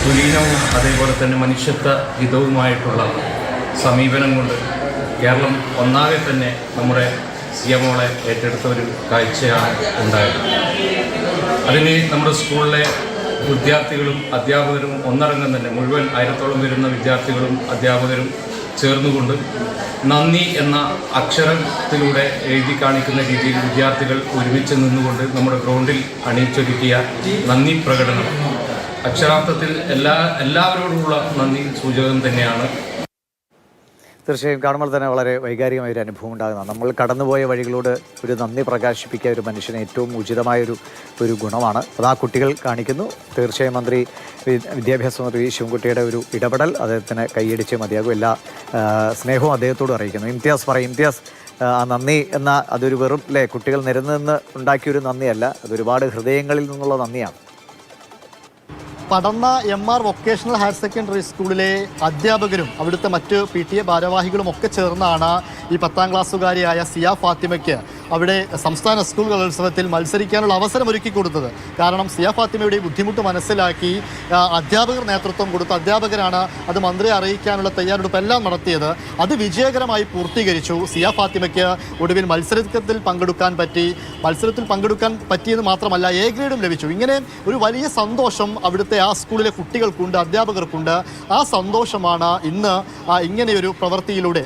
കുലീനവും അതേപോലെ തന്നെ മനുഷ്യത്വ ഹിതവുമായിട്ടുള്ള സമീപനം കൊണ്ട് കേരളം ഒന്നാകെ തന്നെ നമ്മുടെ സിയമോളെ ഏറ്റെടുത്ത ഒരു കാഴ്ചയാണ് ഉണ്ടായത്. അതിന് നമ്മുടെ സ്കൂളിലെ വിദ്യാർത്ഥികളും അധ്യാപകരും ഒന്നടങ്കം തന്നെ മുഴുവൻ 1000-ഓളം വരുന്ന വിദ്യാർത്ഥികളും അധ്യാപകരും ചേർന്നുകൊണ്ട് നന്ദി എന്ന അക്ഷരത്തിലൂടെ എഴുതി കാണിക്കുന്ന രീതിയിൽ വിദ്യാർത്ഥികൾ ഒരുമിച്ച് നിന്നുകൊണ്ട് നമ്മുടെ ഗ്രൗണ്ടിൽ അണിയിച്ചൊരുക്കിയ നന്ദി പ്രകടനം അക്ഷരാർത്ഥത്തിൽ എല്ലാവരോടുമുള്ള നന്ദി സൂചകം തന്നെയാണ്. തീർച്ചയായും കാണുമ്പോൾ തന്നെ വളരെ വൈകാരികമായ ഒരു അനുഭവം ഉണ്ടാകുന്നതാണ്. നമ്മൾ കടന്നുപോയ വഴികളോട് ഒരു നന്ദി പ്രകാശിപ്പിക്കുക ഒരു മനുഷ്യന് ഏറ്റവും ഉചിതമായൊരു ഗുണമാണ്. അത് ആ കുട്ടികൾ കാണിക്കുന്നു. തീർച്ചയായും വിദ്യാഭ്യാസ മന്ത്രി ശിവൻകുട്ടിയുടെ ഒരു ഇടപെടൽ അദ്ദേഹത്തിന് കൈയടിച്ചേ മതിയാകും. എല്ലാ സ്നേഹവും അദ്ദേഹത്തോട് അറിയിക്കുന്നു. ഇംതിയാസ് ആ നന്ദി എന്ന അതൊരു വെറും കുട്ടികൾ നിരന്ന് ഉണ്ടാക്കിയൊരു നന്ദിയല്ല, അതൊരുപാട് ഹൃദയങ്ങളിൽ നിന്നുള്ള നന്ദിയാണ്. പടന്ന MR വൊക്കേഷണൽ ഹയർ സെക്കൻഡറി സ്കൂളിലെ അധ്യാപകരും അവിടുത്തെ മറ്റ് PTA ഭാരവാഹികളും ഒക്കെ ചേർന്നാണ് ഈ 10ാം ക്ലാസ്സുകാരിയായ സിയ ഫാത്തിമയ്ക്ക് അവിടെ സംസ്ഥാന സ്കൂൾ കലോത്സവത്തിൽ മത്സരിക്കാനുള്ള അവസരം ഒരുക്കി കൊടുത്തത്. കാരണം സിയ ഫാത്തിമയുടെ ബുദ്ധിമുട്ട് മനസ്സിലാക്കി അധ്യാപകർ നേതൃത്വം കൊടുത്തു. അധ്യാപകരാണ് അത് മന്ത്രിയെ അറിയിക്കാനുള്ള തയ്യാറെടുപ്പ് എല്ലാം നടത്തിയത്. അത് വിജയകരമായി പൂർത്തീകരിച്ചു. സിയ ഫാത്തിമയ്ക്ക് ഒടുവിൽ മത്സരത്തിൽ പങ്കെടുക്കാൻ പറ്റിയെന്ന് മാത്രമല്ല A ഗ്രേഡും ലഭിച്ചു. ഇങ്ങനെ ഒരു വലിയ സന്തോഷം അവിടുത്തെ ആ സ്കൂളിലെ കുട്ടികൾക്കുണ്ട്, അധ്യാപകർക്കുണ്ട്. ആ സന്തോഷമാണ് ഇന്ന് ഇങ്ങനെയൊരു പ്രവൃത്തിയിലൂടെ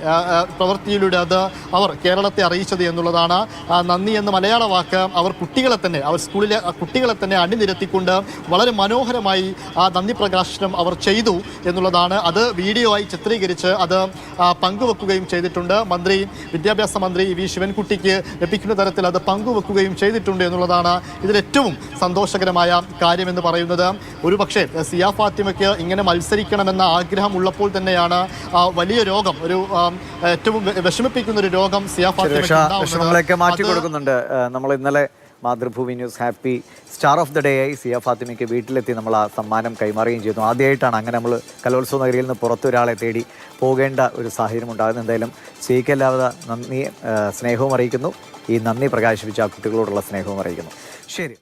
അത് അവർ കേരളത്തെ അറിയിച്ചത് എന്നുള്ളതാണ്. നന്ദി എന്ന മലയാള വാക്ക് അവർ സ്കൂളിലെ കുട്ടികളെ തന്നെ അണിനിരത്തിക്കൊണ്ട് വളരെ മനോഹരമായി ആ നന്ദി പ്രകാശനം അവർ ചെയ്തു എന്നുള്ളതാണ്. അത് വീഡിയോ ആയി ചിത്രീകരിച്ച് അത് പങ്കുവെക്കുകയും ചെയ്തിട്ടുണ്ട്. വിദ്യാഭ്യാസ മന്ത്രി V ശിവൻകുട്ടിക്ക് ലഭിക്കുന്ന തരത്തിൽ അത് പങ്കുവെക്കുകയും ചെയ്തിട്ടുണ്ട് എന്നുള്ളതാണ് ഇതിലേറ്റവും സന്തോഷകരമായ കാര്യമെന്ന് പറയുന്നത്. ഒരുപക്ഷെ സിയ ഫാത്തിമയ്ക്ക് ഇങ്ങനെ മത്സരിക്കണമെന്ന ആഗ്രഹം ഉള്ളപ്പോൾ തന്നെയാണ് വലിയ രോഗം, ഏറ്റവും വിഷമിപ്പിക്കുന്ന ഒരു രോഗം സിയ ഫാത്തിമയ്ക്ക് മാറ്റി കൊടുക്കുന്നുണ്ട്. നമ്മൾ ഇന്നലെ Mathrubhumi news happy star of the day ആയി സിയ ഫാത്തിമയ്ക്ക് വീട്ടിലെത്തി നമ്മൾ ആ സമ്മാനം കൈമാറുകയും ചെയ്തു. ആദ്യമായിട്ടാണ് അങ്ങനെ നമ്മൾ കലോത്സവ നഗരിയിൽ നിന്ന് പുറത്തൊരാളെ തേടി പോകേണ്ട ഒരു സാഹചര്യം ഉണ്ടാകുന്നത്. എന്തായാലും സിയയ്ക്ക് എല്ലാവിധ സ്നേഹവും അറിയിക്കുന്നു. ഈ നന്ദി പ്രകാശിപ്പിച്ച ആ കുട്ടികളോടുള്ള സ്നേഹവും അറിയിക്കുന്നു. ശരി.